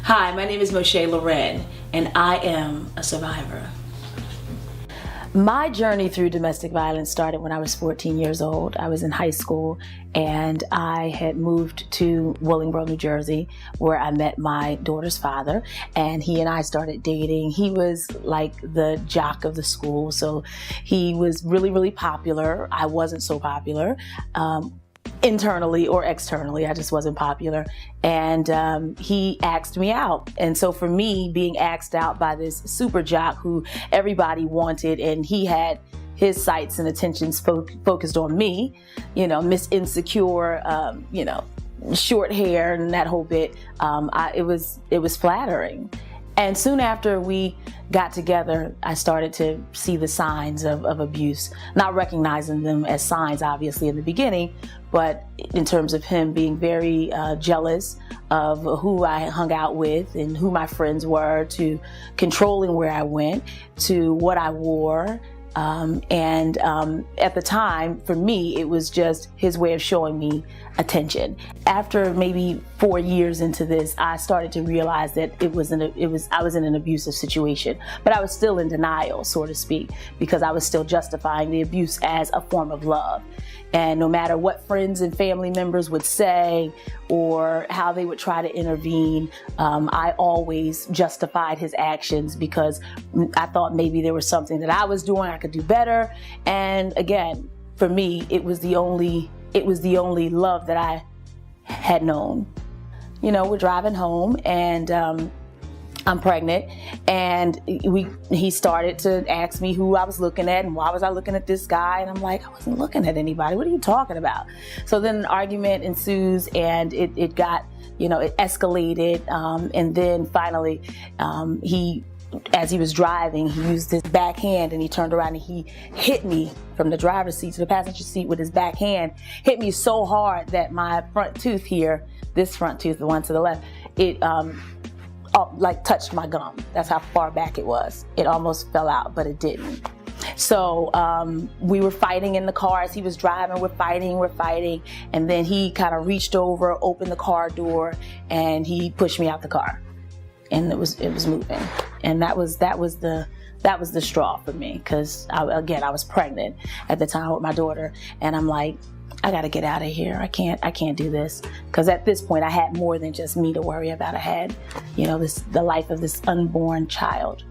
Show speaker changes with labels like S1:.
S1: Hi, my name is Moshay LaRen, and I am a survivor. My journey through domestic violence started when I was 14 years old. I was in high school and I had moved to Willingboro, New Jersey, where I met my daughter's father, and he and I started dating. He was like the jock of the school, so he was really, really popular. I wasn't so popular. Internally or externally, I just wasn't popular. And he asked me out. And so for me, being asked out by this super jock who everybody wanted, and he had his sights and attentions focused on me, you know, Miss Insecure, you know, short hair and that whole bit, it was flattering. And soon after we got together, I started to see the signs of abuse, not recognizing them as signs, obviously, in the beginning, but in terms of him being very jealous of who I hung out with and who my friends were, to controlling where I went, to what I wore. At the time, for me, it was just his way of showing me attention. After maybe 4 years into this, I started to realize that I was in an abusive situation, but I was still in denial, so to speak, because I was still justifying the abuse as a form of love. And no matter what friends and family members would say or how they would try to intervene, I always justified his actions because I thought maybe there was something that I was doing I could do better. And again, for me, it was the only love that I had known. You know, we're driving home and I'm pregnant, and he started to ask me who I was looking at and why was I looking at this guy, and I'm like, I wasn't looking at anybody. What are you talking about? So then an argument ensues, and it got, you know, it escalated, and then finally as he was driving, he used his backhand and he turned around and he hit me from the driver's seat to the passenger seat with his backhand, hit me so hard that my front tooth here, this front tooth, the one to the left, it like touched my gum. That's how far back it was. It almost fell out, but it didn't. So we were fighting in the car as he was driving. We're fighting. And then he kind of reached over, opened the car door, and he pushed me out the car. And it was moving. And that was the straw for me, because I was pregnant at the time with my daughter, and I'm like, I gotta get out of here. I can't do this, because at this point I had more than just me to worry about. I had, you know, the life of this unborn child.